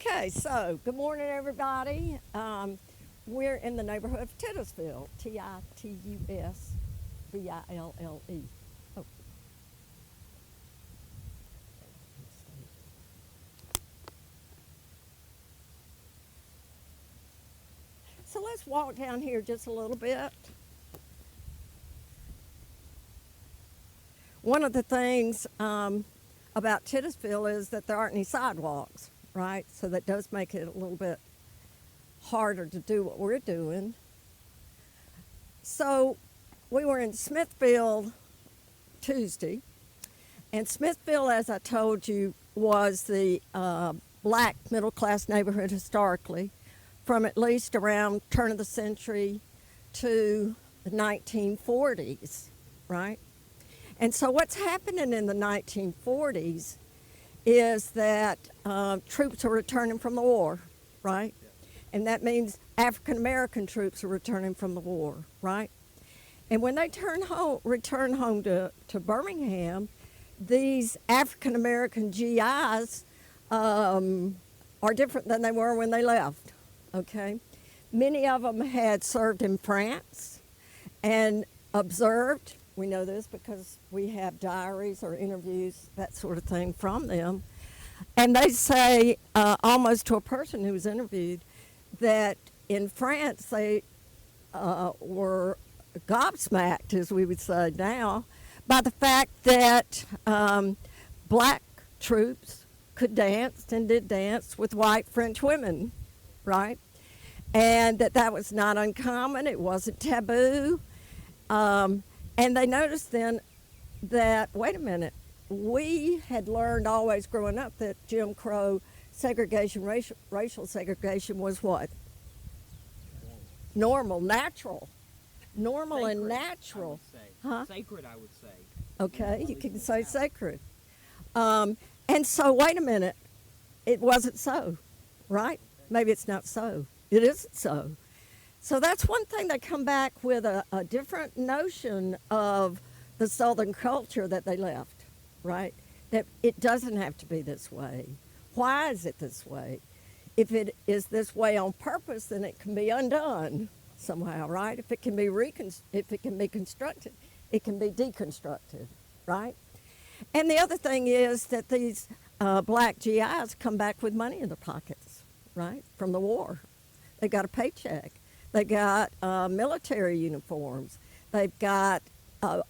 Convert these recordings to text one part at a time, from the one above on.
Okay, so good morning, everybody. We're in the neighborhood of Titusville, Titusville. Oh. So let's walk down here just a little bit. One of the things about Titusville is that there aren't any sidewalks, right? So that does make it a little bit harder to do what we're doing. So we were in Smithville Tuesday, and Smithville, as I told you, was the black middle class neighborhood historically from at least around turn of the century to the 1940s, right? And so what's happening in the 1940s is that troops are returning from the war, right? And that means African American troops are returning from the war, right? And when they return home to Birmingham, these African American GIs are different than they were when they left, okay? Many of them had served in France and observed. We know this because we have diaries or interviews, that sort of thing, from them. And they say, almost to a person who was interviewed, that in France they were gobsmacked, as we would say now, by the fact that black troops could dance and did dance with white French women, right? And that was not uncommon. It wasn't taboo. And they noticed then that, wait a minute, we had learned always growing up that Jim Crow segregation, racial segregation was what? Normal, natural. Normal Sacred, and natural. Huh? Sacred, I would say. Okay, you can say sacred. And so, wait a minute, it wasn't so, right? Maybe it's not so. It isn't so. So that's one thing. They come back with a different notion of the Southern culture that they left, right? That it doesn't have to be this way. Why is it this way? If it is this way on purpose, then it can be undone somehow, right? If it can be constructed, it can be deconstructed, right? And the other thing is that these black GIs come back with money in their pockets, right, from the war. They got a paycheck. They got military uniforms. They've got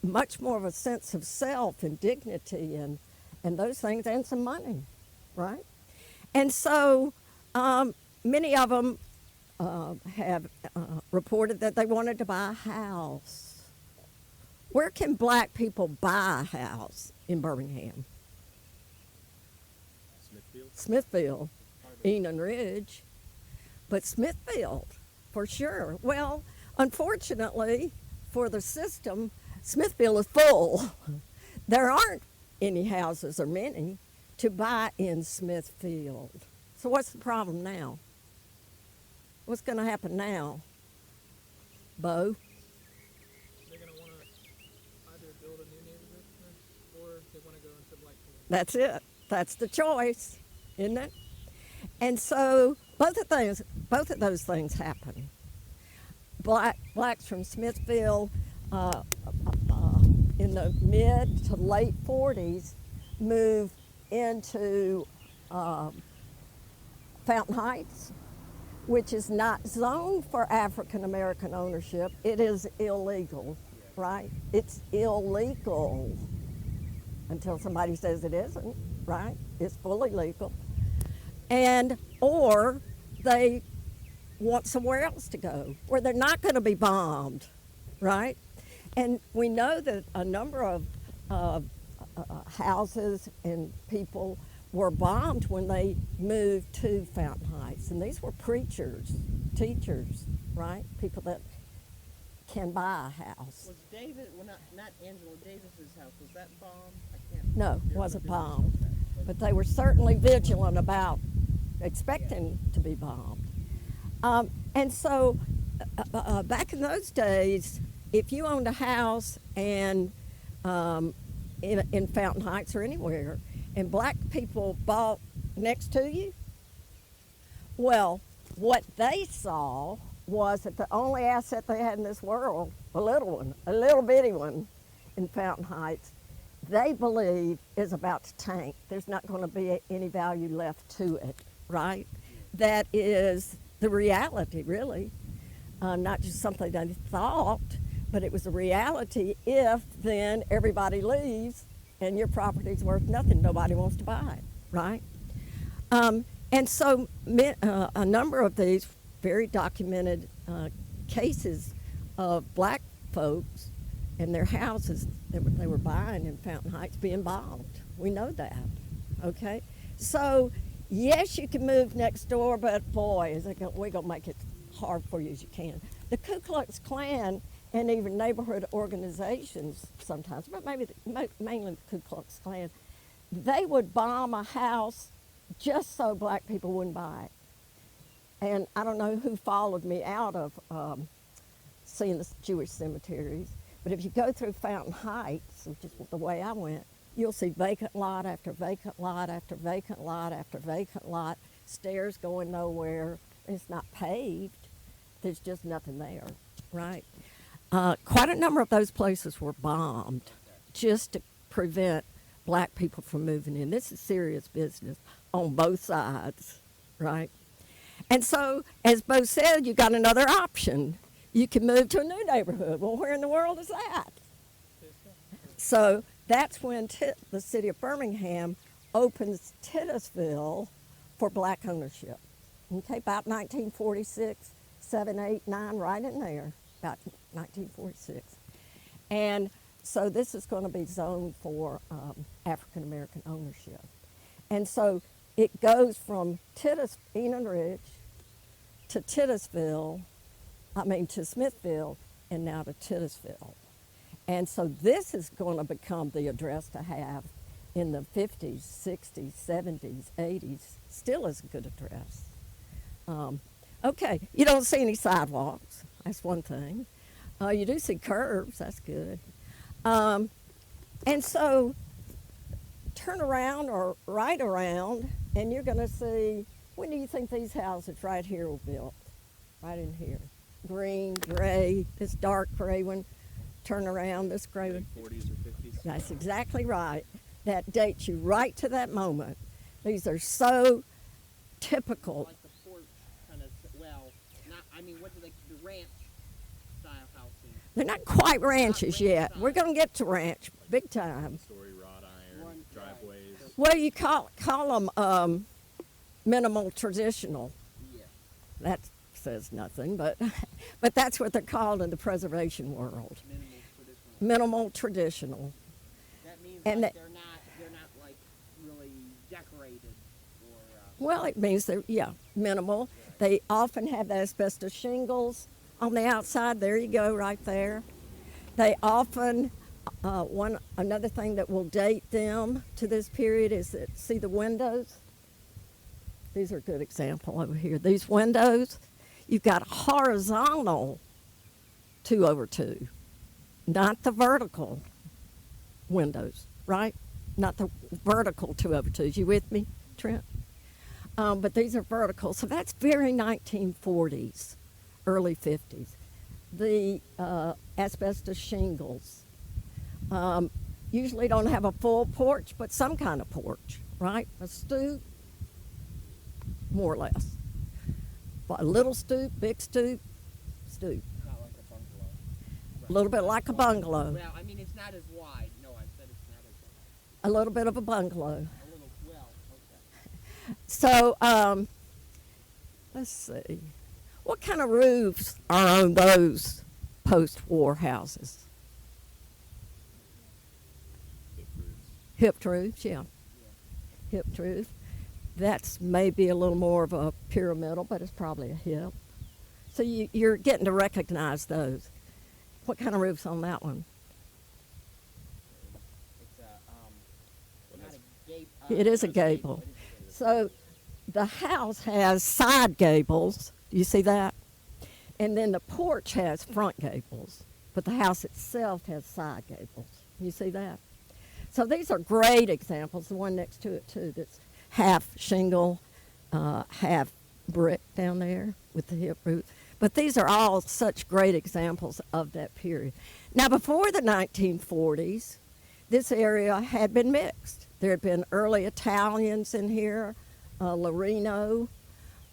much more of a sense of self and dignity and those things, and some money, right? And so many of them have reported that they wanted to buy a house. Where can black people buy a house in Birmingham? Smithville, Enon Ridge, but Smithfield, for sure. Well, unfortunately for the system, Smithville is full. There aren't any houses or many to buy in Smithfield. So what's the problem now? What's going to happen now, Bo? They're going to want to either build a new neighborhood or they want to go into black community. That's it. That's the choice, isn't it? And so both of those things happen. Blacks from Smithville in the mid to late 40s moved into Fountain Heights, which is not zoned for African American ownership. It is illegal, right? It's illegal until somebody says it isn't, right? It's fully legal. Or they want somewhere else to go where they're not going to be bombed, right? And we know that a number of houses and people were bombed when they moved to Fountain Heights. And these were preachers, teachers, right? People that can buy a house. Was David, well, not Angela Davis's house, was that bombed? I can't No, it wasn't bombed. But they were certainly vigilant about expecting to be bombed. And so back in those days, if you owned a house and in Fountain Heights or anywhere, and black people bought next to you, Well, what they saw was that the only asset they had in this world, a little one, a little bitty one in Fountain Heights, they believe is about to tank. There's not going to be any value left to it, right? That is the reality, really. Not just something they thought, but it was a reality if then everybody leaves and your property's worth nothing. Nobody wants to buy it, right? And so a number of these very documented cases of black folks and their houses that they were buying in Fountain Heights being bombed. We know that, okay? So, yes, you can move next door, but boy, we're going to make it hard for you as you can. The Ku Klux Klan and even neighborhood organizations sometimes, but maybe mainly the Ku Klux Klan, they would bomb a house just so black people wouldn't buy it. And I don't know who followed me out of seeing the Jewish cemeteries, but if you go through Fountain Heights, which is the way I went, you'll see vacant lot after vacant lot after vacant lot after vacant lot, stairs going nowhere. It's not paved. There's just nothing there, right? Quite a number of those places were bombed just to prevent black people from moving in. This is serious business on both sides, right? And so, as Bo said, you got another option. You can move to a new neighborhood. Well, where in the world is that? So that's when the city of Birmingham opens Titusville for black ownership. Okay, about 1946, 7, 8, 9, right in there, about 1946. And so this is going to be zoned for African American ownership. And so it goes from Enon Ridge to Titusville, to Smithville, and now to Titusville. And so this is going to become the address to have in the 50s, 60s, 70s, 80s. Still is a good address. Okay, you don't see any sidewalks. That's one thing. You do see curbs. That's good. And so turn around or right around, and you're going to see, when do you think these houses right here were built? Right in here. Green, gray, this dark gray one. Turn around, this gray one. 40s or 50s? That's exactly right. That dates you right to that moment. These are so typical. Like the porch kind of, well, not, I mean, what do they, the ranch style housing? They're not quite ranches Not ranch yet. style. We're going to get to ranch big time. Story wrought iron, One- driveways. Well, you call them minimal traditional. Yeah. That says nothing, but but that's what they're called in the preservation world. Minimal traditional. Minimal traditional. That means And like that- they're not like really decorated or. Well, it means they're, minimal. They often have the asbestos shingles on the outside. There you go, right there. They often, another thing that will date them to this period is that, see the windows? These are a good example over here. These windows, you've got horizontal 2/2, not the vertical windows, right? Not the vertical 2/2. You with me, Trent? But these are vertical, so that's very 1940s, early 50s. The asbestos shingles usually don't have a full porch, but some kind of porch, right? A stoop, more or less. A little stoop, big stoop, stoop. Not like a bungalow. A little bit like a bungalow, Well, I mean, it's not as wide. No, I said it's not as wide. a little bit of a bungalow. A little, well, okay. So, let's see. What kind of roofs are on those post-war houses? Hipped roofs, yeah. Hipped roof. That's maybe a little more of a pyramidal, but it's probably a hip. So you're getting to recognize those. What kind of roof's on that one? It's not a gable. It is a gable. So the house has side gables. Do you see that? And then the porch has front gables, but the house itself has side gables. You see that? So these are great examples. The one next to it too, that's half shingle, half brick down there with the hip roof. But these are all such great examples of that period. Now, before the 1940s, this area had been mixed. There had been early Italians in here, Loreno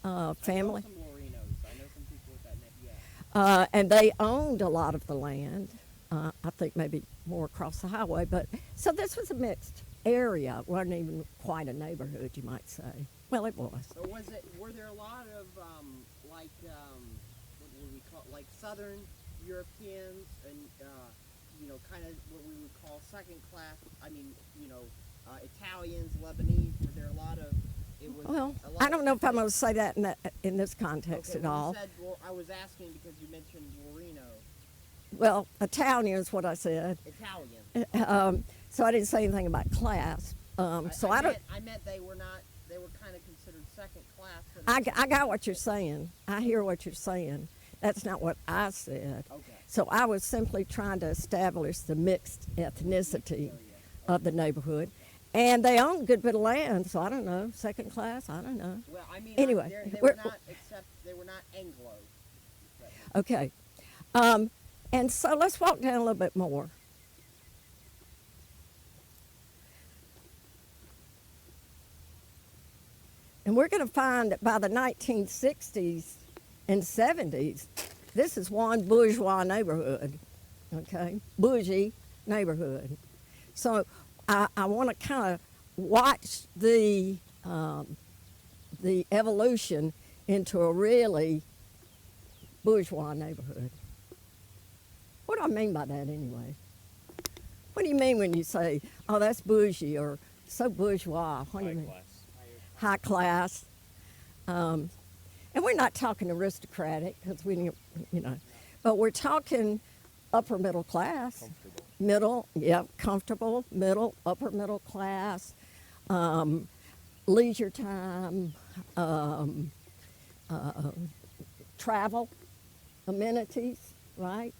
family. I know some Lorinos. I know some people with that name. Yeah. And they owned a lot of the land. I think maybe more across the highway. But so this was a mixed area. It wasn't even quite a neighborhood, you might say. Well, it was. So were there a lot of what would we call, like Southern Europeans and kind of what we would call second class? I mean, Italians, Lebanese. Were there a lot of? It was. Well, a lot I don't know if I'm going to say that in this context okay, at well, all. You said, well, I was asking because you mentioned Loreno. Well, Italian is what I said. Italian. So I didn't say anything about class. So I don't. I meant they were not. They were kind of considered second class. I got what you're saying. I hear what you're saying. That's not what I said. Okay. So I was simply trying to establish the mixed ethnicity of the neighborhood. And they own a good bit of land, so I don't know. Second class, I don't know. Well, I mean, Anyway, they we're- were not Anglo. Okay. And so let's walk down a little bit more. And we're going to find that by the 1960s and 70s, this is one bourgeois neighborhood, okay? Bougie neighborhood. So I want to kind of watch the evolution into a really bourgeois neighborhood. What do I mean by that anyway? What do you mean when you say, oh, that's bougie or so bourgeois? What do you High mean? class. High class. And we're not talking aristocratic because but we're talking upper middle class. Comfortable. Middle, yeah, comfortable, middle, upper middle class, leisure time, travel, amenities, right?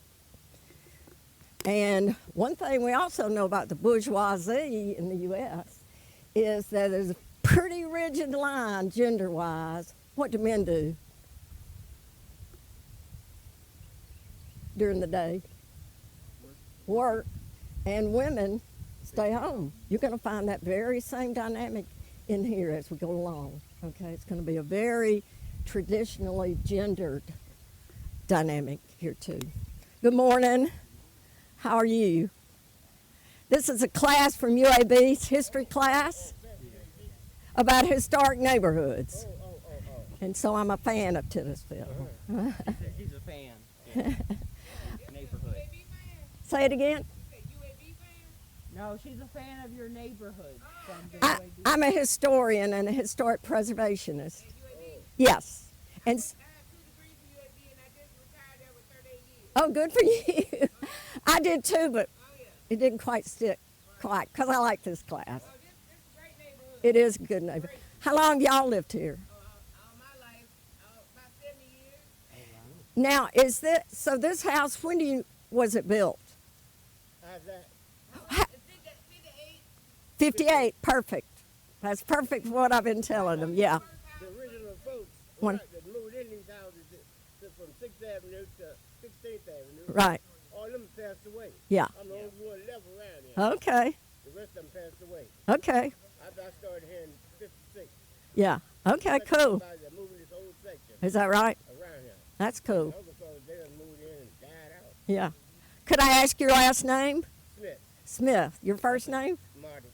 And one thing we also know about the bourgeoisie in the U.S. is that there's a pretty rigid line gender-wise. What do men do during the day? Work. And women stay home. You're going to find that very same dynamic in here as we go along. Okay, it's going to be a very traditionally gendered dynamic here too. Good morning. How are you? This is a class from UAB's history class about historic neighborhoods. And so I'm a fan of Titusville. She's a fan. Neighborhood. Say it again. No, she's a fan of your neighborhood. From the UAB. I'm a historian and a historic preservationist. Yes. And oh, good for you. I did too, but it didn't quite stick quite because I like this class. It is a good neighborhood. How long y'all lived here? Now, is this so? This house, was it built? How's that? 58. Perfect. That's perfect for what I've been telling them. Yeah. The original folks One- that moved in these houses from 6th Avenue to 16th Avenue. Right. All of them passed away. Yeah. I'm the only one left around here. Okay. The rest of them passed away. Okay. I started here in 56. Yeah. Okay. Cool. Everybody that moved in this whole section Is that right? around here. That's cool. Those fellas, they done moved in and died out. Yeah. Could I ask your last name? Smith, Smith. Your first name? Marty.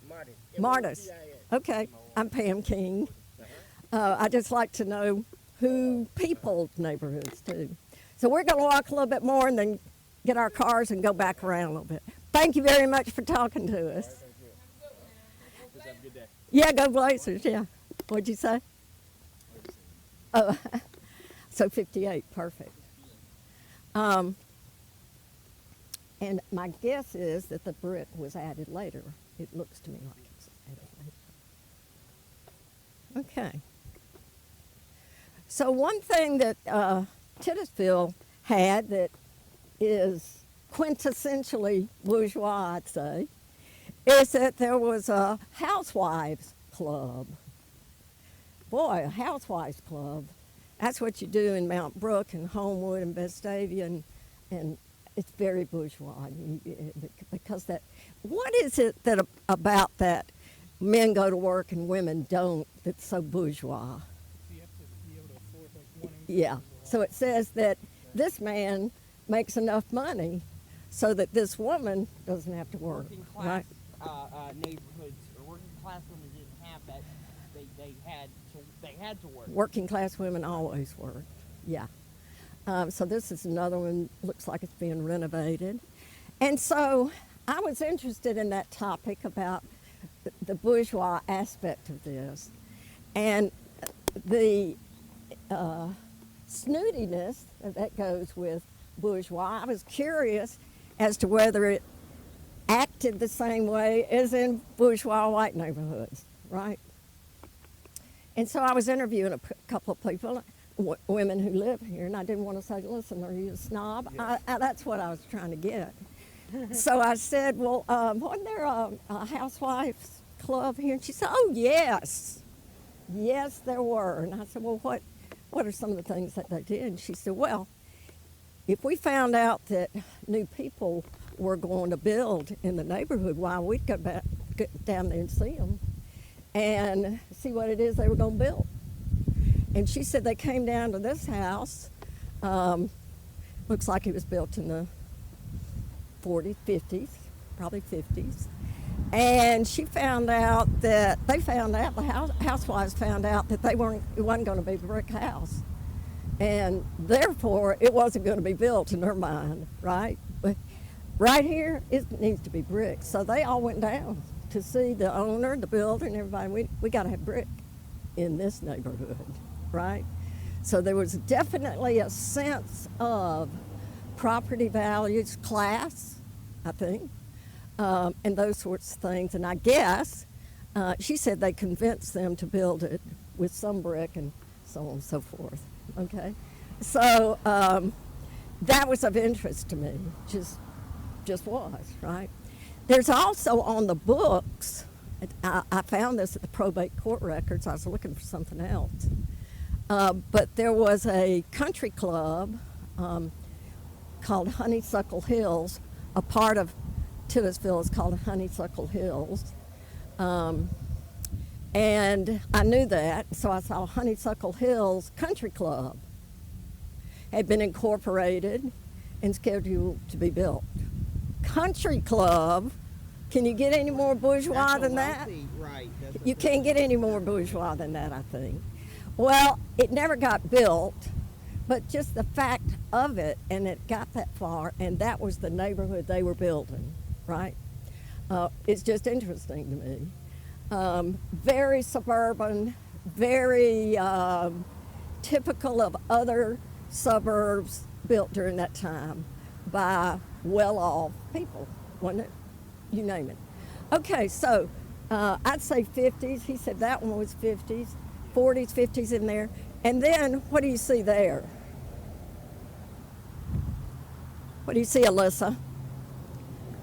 Marty. Martis. M-O-T-I-S. Okay. I'm Pam King. I just like to know who peopled neighborhoods too. So we're going to walk a little bit more and then get our cars and go back around a little bit. Thank you very much for talking to us. Just have a good day. Yeah, go Blazers, yeah. What'd you say? Oh, so 58, perfect. And my guess is that the brick was added later. It looks to me like it's added later. Okay. So one thing that Titusville had that is quintessentially bourgeois, I'd say, is that there was a housewives club. boy, a housewives club. That's what you do in Mount Brook and Homewood and Vestavia, and it's very bourgeois. Because that, what is it that about that men go to work and women don't that's so bourgeois? So you have to be able to afford like one income. Yeah. So it says that this man makes enough money so that this woman doesn't have to work. Working class Right? neighborhoods or working class women didn't have that. They had to work. Working class women always work. Yeah. So this is another one. Looks like it's being renovated. And so I was interested in that topic about the bourgeois aspect of this. And the snootiness that goes with bourgeois, I was curious as to whether it acted the same way as in bourgeois white neighborhoods, right? And so I was interviewing a couple of people, women who live here, and I didn't want to say, listen, are you a snob? Yes. That's what I was trying to get. So I said, well, wasn't there a housewives club here? And she said, oh, yes. Yes, there were. And I said, well, what are some of the things that they did? And she said, well, if we found out that new people were going to build in the neighborhood, why, we'd go down there and see them and see what it is they were going to build. And she said they came down to this house. Looks like it was built in the 40s, 50s, probably 50s. And she found out that the housewives found out that it wasn't going to be a brick house. And therefore, it wasn't going to be built in their mind, right? But right here, it needs to be brick. So they all went down to see the owner, the builder, and everybody. We got to have brick in this neighborhood, right? So there was definitely a sense of property values, class, I think, and those sorts of things. And I guess she said they convinced them to build it with some brick and so on and so forth. Okay, so that was of interest to me. Just was, right. There's also on the books. I found this at the probate court records. I was looking for something else. But there was a country club called Honeysuckle Hills. A part of Titusville is called Honeysuckle Hills. And I knew that, so I saw Honeysuckle Hills Country Club had been incorporated and scheduled to be built. Country Club, can you get any more bourgeois than that? Right. You can't get any more bourgeois than that, I think. Well, it never got built, but just the fact of it, and it got that far, and that was the neighborhood they were building, right? It's just interesting to me. Very suburban, very typical of other suburbs built during that time by well-off people, wasn't it? You name it. Okay, so I'd say 50s. He said that one was 50s, 40s, 50s in there. And then what do you see there? What do you see, Alyssa?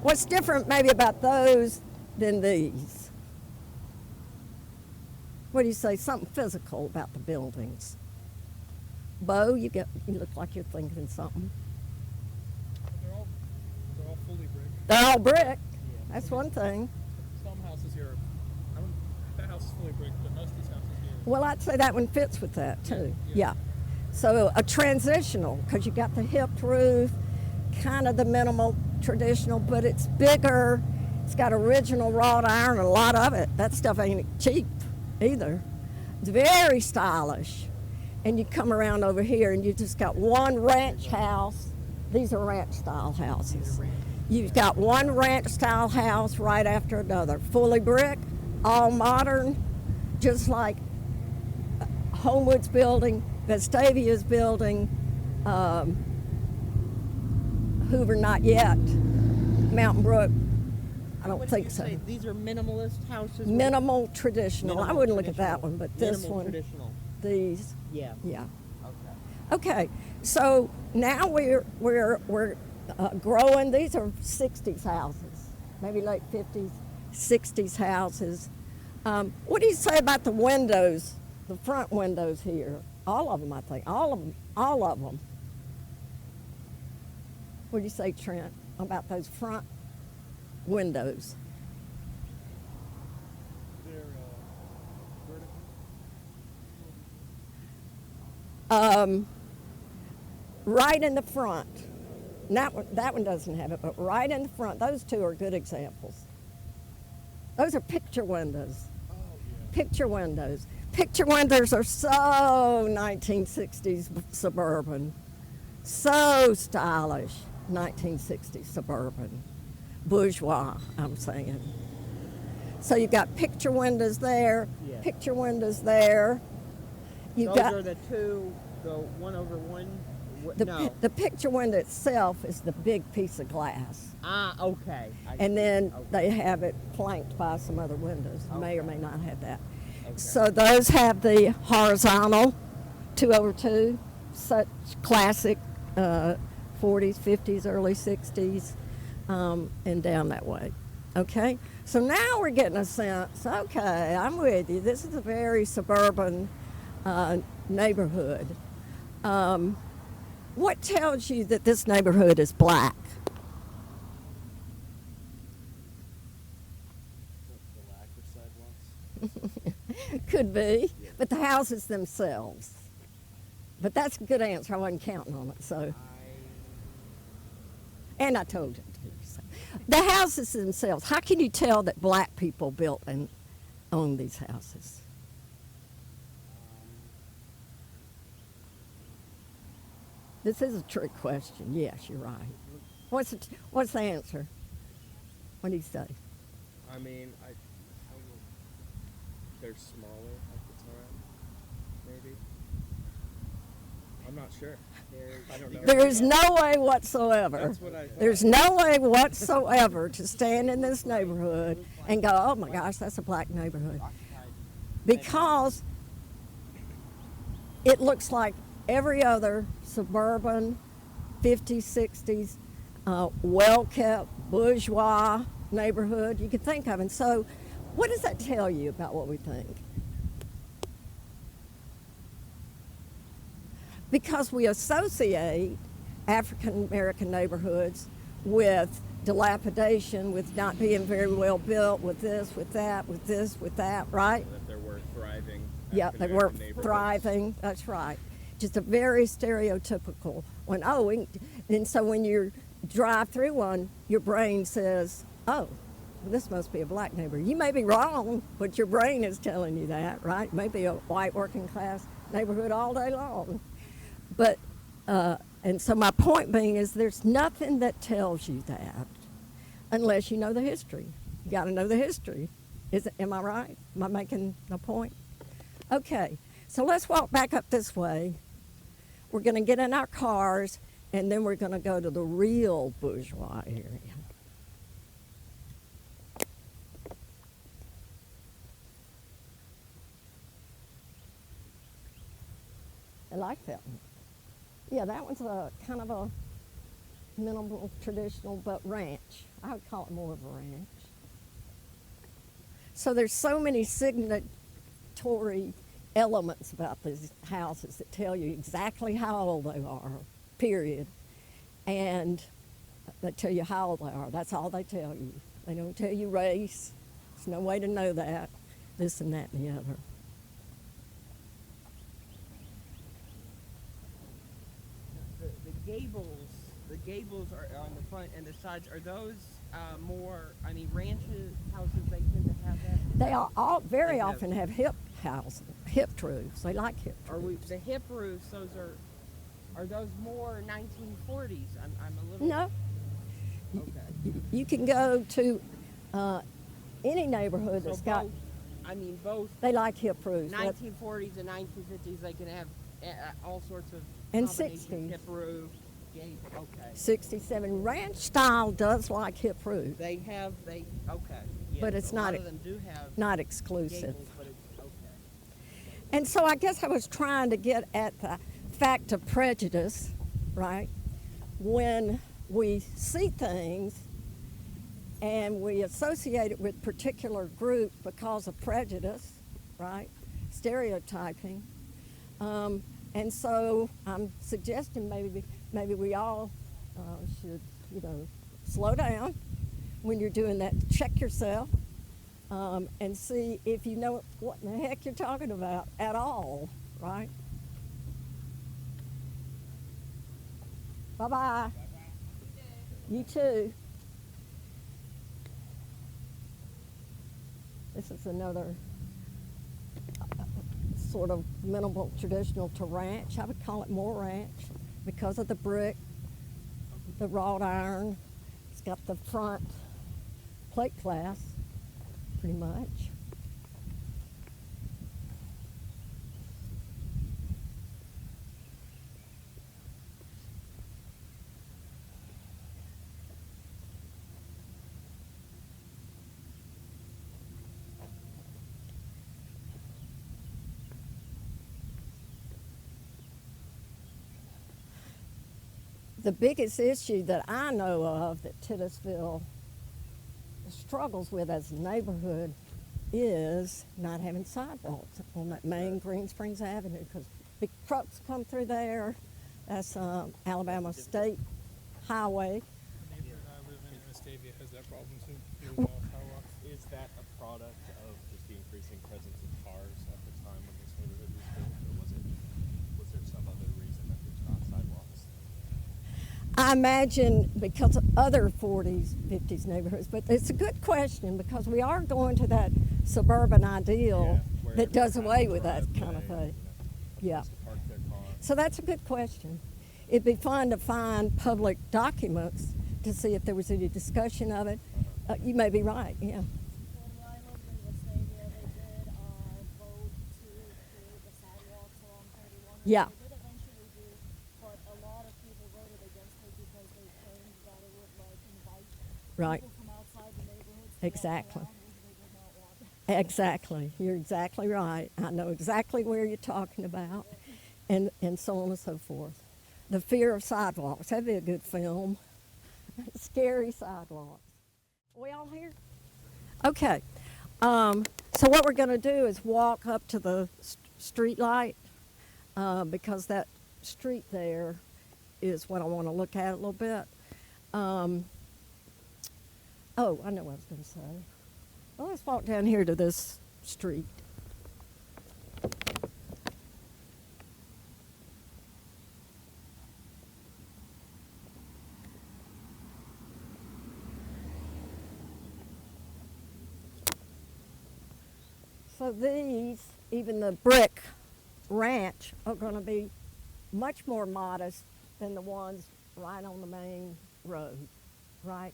What's different maybe about those than these? What do you say? Something physical about the buildings. Bo, you look like you're thinking something. They're all fully brick. They're all brick. Yeah. That's one thing. Some houses here, that house is fully brick, but most of these houses here. Well, I'd say that one fits with that too. Yeah. So a transitional, because you got the hipped roof, kind of the minimal traditional, but it's bigger. It's got original wrought iron, a lot of it. That stuff ain't cheap either. It's very stylish. And you come around over here and you just got one ranch house. These are ranch style houses. You've got one ranch style house right after another. Fully brick, all modern, just like Homewood's building, Vestavia's building, Hoover not yet, Mountain Brook, I don't think so. These are minimalist houses? Minimal traditional. I Minimal wouldn't look at that traditional. one, but this Minimal one, traditional. these, Yeah. yeah. Okay. Okay, so now we're growing. These are 60s houses, maybe late 50s, 60s houses. What do you say about the windows the front windows here, all of them, I think, all of them. What do you say, Trent, about those front windows? They're vertical. Right in the front. That one doesn't have it, but right in the front, those two are good examples. Those are picture windows. Oh, yeah. Picture windows. Picture windows are so 1960s suburban, so stylish 1960s suburban, bourgeois, I'm saying. So you've got picture windows there, Yeah. picture windows there. You've Those got are the two, the one over one. No. the picture window itself is the big piece of glass. Okay. And then Okay. they have it flanked by some other windows. May or may not have that. Okay. So those have the horizontal 2/2, such classic 40s, 50s, early 60s, and down that way. Okay? So now we're getting a sense, okay, I'm with you. This is a very suburban neighborhood. What tells you that this neighborhood is black? The lack of sidewalks. Could be, but the houses themselves. But that's a good answer. I wasn't counting on it, so. And I told you. So. The houses themselves. How can you tell that black people built and owned these houses? This is a trick question. Yes, you're right. What's the answer? What do you say? I mean, they're smaller at the time, maybe. I'm not sure. I don't know. There is no way whatsoever. That's what I thought. There's no way whatsoever to stand in this neighborhood and go, oh my gosh, that's a black neighborhood. Because it looks like every other suburban 50s, 60s, well-kept, bourgeois neighborhood you could think of. And so what does that tell you about what we think? Because we associate African American neighborhoods with dilapidation, with not being very well built, with this, with that, with this, with that, right? That there were thriving. Yeah, they were African-American neighborhoods. thriving. That's right. Just a very stereotypical one. And so when you drive through one, your brain says, oh, this must be a black neighborhood. You may be wrong, but your brain is telling you that, right? Maybe a white working class neighborhood all day long. But, and so my point being is there's nothing that tells you that unless you know the history. You got to know the history. Am I right? Am I making a point? Okay, so let's walk back up this way. We're going to get in our cars, and then we're going to go to the real bourgeois area. I like that one. Yeah, that one's a kind of a minimal, traditional, but ranch. I would call it more of a ranch. So there's so many signatory elements about these houses that tell you exactly how old they are, period. And they tell you how old they are. That's all they tell you. They don't tell you race. There's no way to know that, this and that and the other. The gables are on the front and the sides. Are those more? I mean, ranches houses. They tend to have that. They all very They have- often have hip houses, hip roofs. They like hip Are we roofs. the hip roofs? Those are those more 1940s? I'm a little. No, Okay. you can go to any neighborhood So that's got. both, I mean, both They like hip roofs. 1940s and 1950s. They can have all sorts of. And combinations, 60s. Hip roof. Gable. Okay. 67 ranch style does like hip roofs, They have. Okay. Yes, But it's a not lot of them do have not exclusive. gables, but it's okay. And so I guess I was trying to get at the fact of prejudice, right? When we see things and we associate it with particular group because of prejudice, right? stereotyping. And so I'm suggesting maybe we all should, slow down when you're doing that. Check yourself and see if you know what in the heck you're talking about at all, right? Bye-bye. You too. This is another sort of minimal traditional to ranch. I would call it more ranch because of the brick, the wrought iron. It's got the front plate glass, pretty much. The biggest issue that I know of that Titusville struggles with as a neighborhood is not having sidewalks on that main Green Springs Avenue, because big trucks come through there. That's Alabama State Highway. The neighborhood I live in Vestavia has that problem too. Sidewalks. Is that a product of just the increasing presence of cars at the time when this neighborhood was built, or was there some other reason that there's not sidewalks? I imagine because of other 40s, 50s neighborhoods, but it's a good question because we are going to that suburban ideal where that does everyone away has a with that driveway, kind of thing. Yeah. just park their car. So that's a good question. It'd be fun to find public documents to see if there was any discussion of it. You may be right, yeah. When I lived in Vestavia, they did vote to create the sidewalks along 31. Yeah. They did eventually do, but a lot of people voted against it because they claimed that it would invite Right. people from outside the neighborhoods to Exactly. walk around, which they did not want. Exactly. You're exactly right. I know exactly where you're talking about, and so on and so forth. The Fear of Sidewalks. That'd be a good film. Scary sidewalks. We all here? Okay. So what we're going to do is walk up to the street light because that street there is what I want to look at a little bit. Oh, I know what I was going to say. Well, let's walk down here to this street. So these, even the brick ranch, are going to be much more modest than the ones right on the main road, right?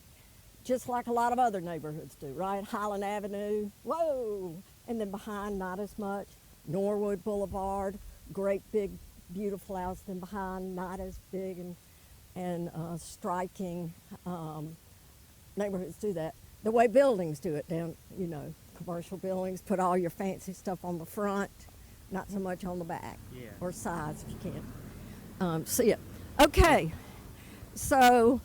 Just like a lot of other neighborhoods do, right? Highland Avenue, whoa! And then behind, not as much. Norwood Boulevard, great big, beautiful house. Then behind, not as big and striking. Neighborhoods do that. The way buildings do it down, commercial buildings, put all your fancy stuff on the front, not so much on the back. Yeah. Or sides if you can see it. Okay, so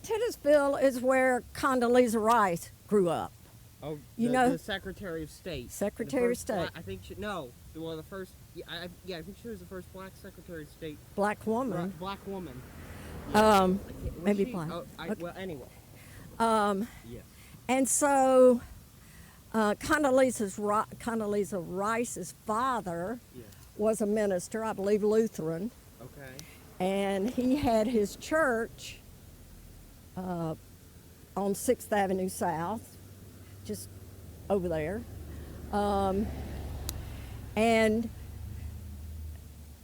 Titusville is where Condoleezza Rice grew up. Oh, You know- the Secretary of State. Secretary The of first State. I think the first. Yeah, I think she was the first black Secretary of State. Black woman. Black woman. Was Maybe black. Oh, Okay. Well, anyway. Yes. And so Condoleezza Rice's father Yes. was a minister, I believe Lutheran, Okay. and he had his church on 6th Avenue South, just over there. And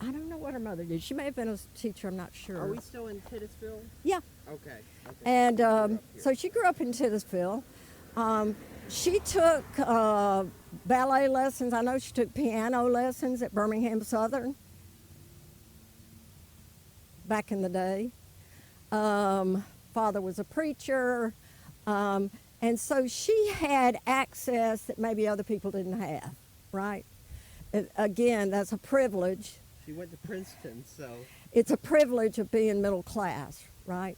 I don't know what her mother did. She may have been a teacher, I'm not sure. Are we still in Titusville? Yeah. Okay. And Up here. so she grew up in Titusville. She took ballet lessons. I know she took piano lessons at Birmingham Southern back in the day. Father was a preacher. And so she had access that maybe other people didn't have, right? Again, that's a privilege. She went to Princeton, so. It's a privilege of being middle class, right?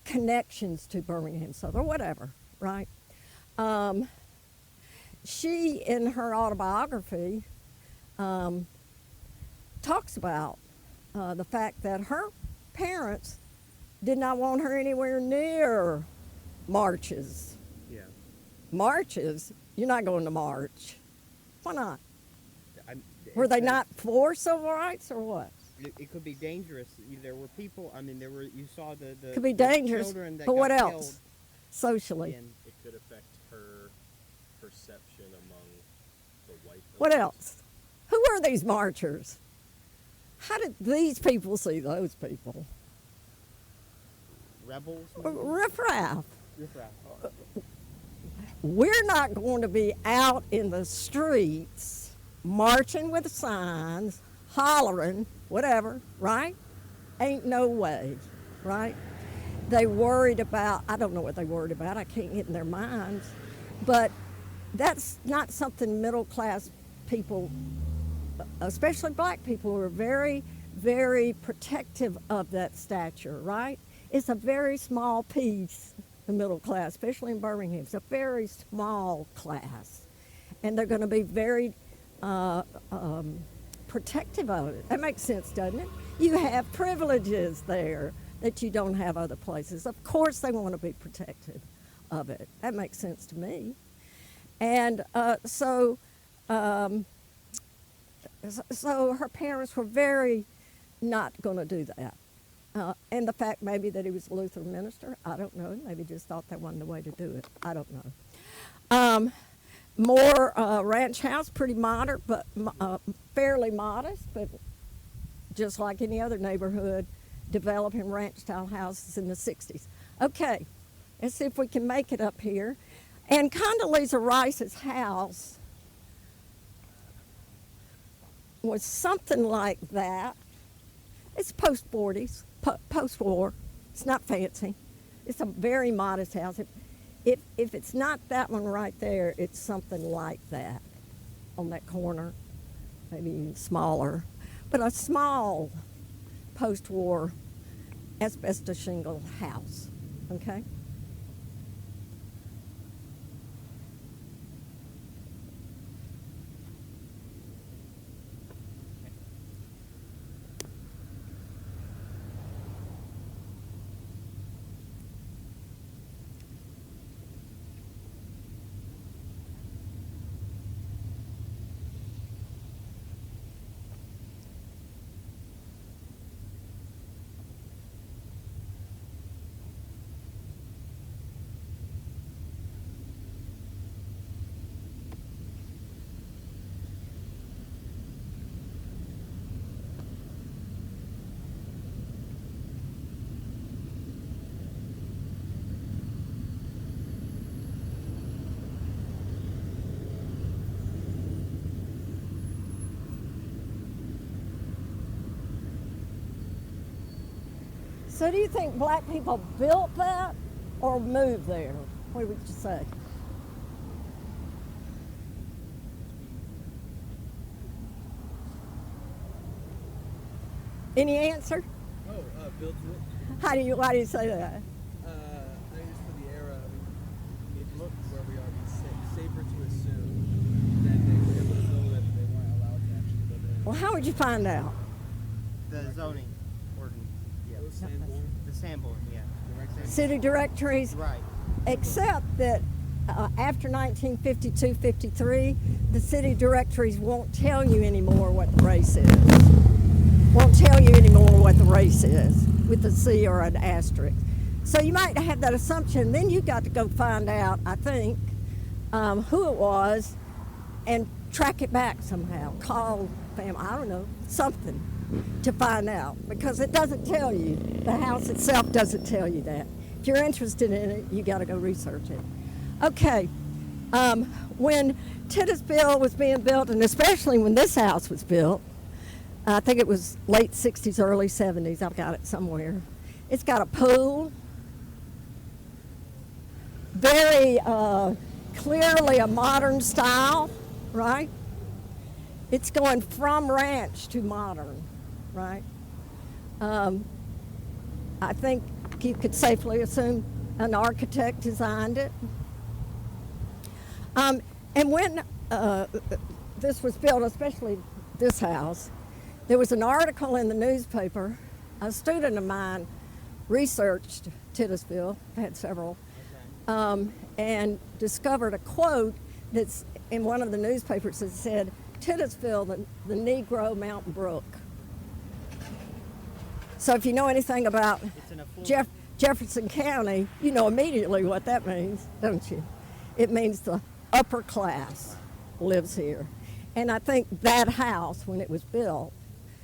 Connections to Birmingham Southern, or whatever, right? She, in her autobiography, talks about the fact that her parents did not want her anywhere near marches. Yeah. Marches? You're not going to march. Why not? Were It they says- not for civil rights or what? It could be dangerous. There were people. I mean, you saw the Could be the dangerous, children that but what got else? Socially. killed, and It could affect her perception among the white What voters. else? Who are these marchers? How did these people see those people? rebels. maybe? Riffraff. Riffraff. We're not going to be out in the streets marching with signs, hollering, whatever, right? Ain't no way, right? They worried about, I don't know what they worried about, I can't get in their minds, but that's not something middle class people, especially black people, are very, very protective of that stature, right? It's a very small piece, the middle class, especially in Birmingham. It's a very small class. And they're going to be very protective of it. That makes sense, doesn't it? You have privileges there that you don't have other places. Of course they want to be protective of it. That makes sense to me. And so her parents were very not going to do that. And the fact maybe that he was a Lutheran minister, I don't know. Maybe just thought that wasn't the way to do it. I don't know. More ranch house, pretty modern, but fairly modest, but just like any other neighborhood, developing ranch-style houses in the 60s. Okay, let's see if we can make it up here. And Condoleezza Rice's house was something like that. It's post-40s, post-war. It's not fancy. It's a very modest house. If it's not that one right there, it's something like that on that corner, maybe even smaller. But a small post-war asbestos shingle house, okay? So do you think black people built that or moved there? What would you say? Any answer? Oh, built it. Why do you say that? I think it's for the era. I mean, it looks where we are. It's safer to assume that they were able to build it, but they weren't allowed to actually live in it. Well, how would you find out? The zoning ordinance. Yeah. It was Sanborn. The Sanborn. Yeah. Direct City directories, Right. except that after 1952-53, the city directories won't tell you anymore what the race is. Won't tell you anymore what the race is with a C or an asterisk. So you might have that assumption. Then you got to go find out, I think, who it was and track it back somehow. Call family, I don't know, something to find out, because it doesn't tell you. The house itself doesn't tell you that. If you're interested in it, you got to go research it. Okay, when Titusville was being built, and especially when this house was built, I think it was late 60s, early 70s, I've got it somewhere. It's got a pool, very clearly a modern style, right? It's going from ranch to modern, right? I think you could safely assume an architect designed it. And when this was built, especially this house, there was an article in the newspaper. A student of mine researched Titusville, had several, and discovered a quote that's in one of the newspapers that said, Titusville, the Negro Mountain Brook. So if you know anything about It's an affluent. Jefferson County, you know immediately what that means, don't you? It means the upper class lives here. And I think that house, when it was built,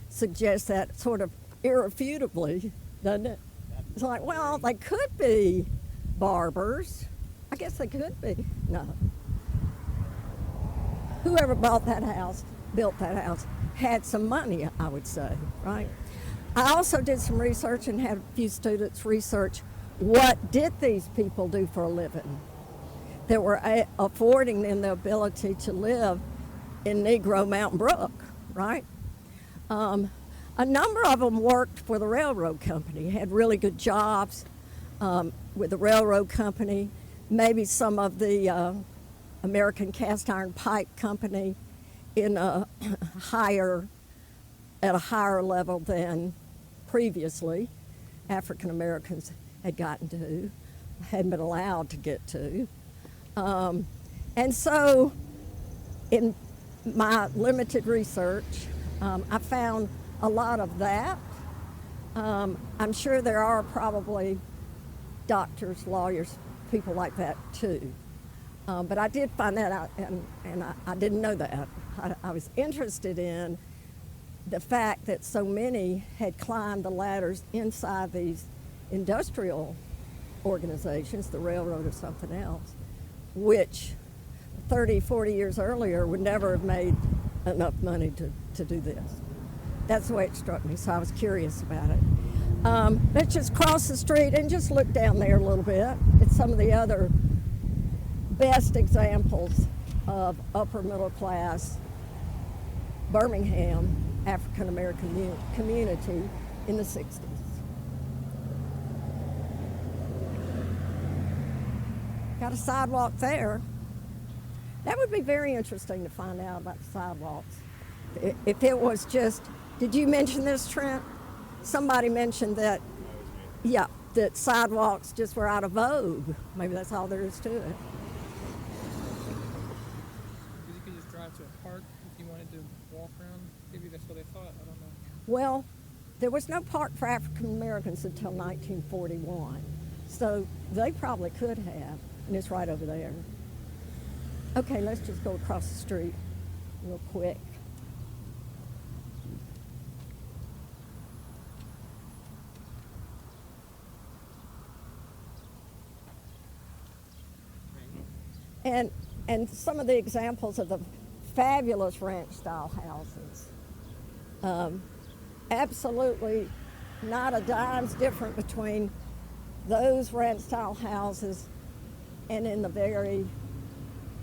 suggests that sort of irrefutably, doesn't it? It's like, well, they could be barbers. I guess they could be. No. Whoever bought that house, built that house, had some money, I would say, right? I also did some research and had a few students research what did these people do for a living that were affording them the ability to live in Negro Mountain Brook, right? A number of them worked for the railroad company, had really good jobs with the railroad company, maybe some of the American Cast Iron Pipe Company in at a higher level than previously African Americans had gotten to, hadn't been allowed to get to. And so in my limited research, I found a lot of that. I'm sure there are probably doctors, lawyers, people like that too. But I did find that out, and I didn't know that. I was interested in the fact that so many had climbed the ladders inside these industrial organizations, the railroad or something else, which 30, 40 years earlier would never have made enough money to do this. That's the way it struck me, so I was curious about it. Let's just cross the street and just look down there a little bit at some of the other best examples of upper middle class Birmingham African American community in the 60s. Got a sidewalk there. That would be very interesting to find out about the sidewalks. If it was just, did you mention this, Trent? Somebody mentioned that, yeah, that sidewalks just were out of vogue. Maybe that's all there is to it. You could just drive to a park if you wanted to walk around. Maybe that's what they thought. I don't know. Well, there was no park for African Americans until 1941. So they probably could have, and it's right over there. Okay, let's just go across the street real quick. And some of the examples of the fabulous ranch-style houses. Absolutely not a dime's different between those ranch-style houses and in the very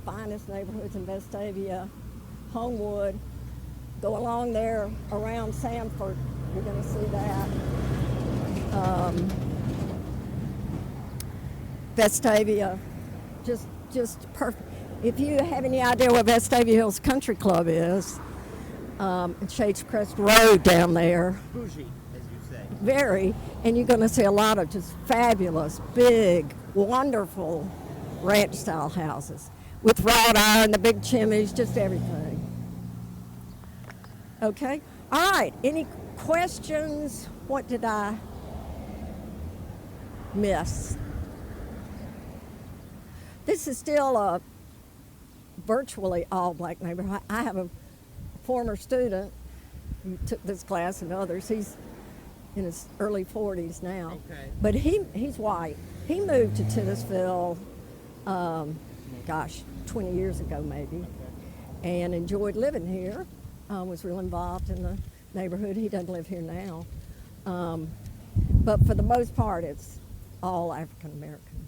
finest neighborhoods in Vestavia, Homewood. Go along there around Sanford, you're going to see that. Vestavia, just perfect. If you have any idea what Vestavia Hills Country Club is, Shades Crest Road down there, Bougie, as you say. very, and you're going to see a lot of just fabulous, big, wonderful ranch-style houses with wrought iron, the big chimneys, just everything. Okay? All right. Any questions? What did I miss? This is still a virtually all-black neighborhood. I have a former student who took this class and others. He's in his early 40s now. Okay. But he's white. He moved to Titusville, 20 years ago maybe, and enjoyed living here. Was real involved in the neighborhood. He doesn't live here now. But for the most part, it's all African American.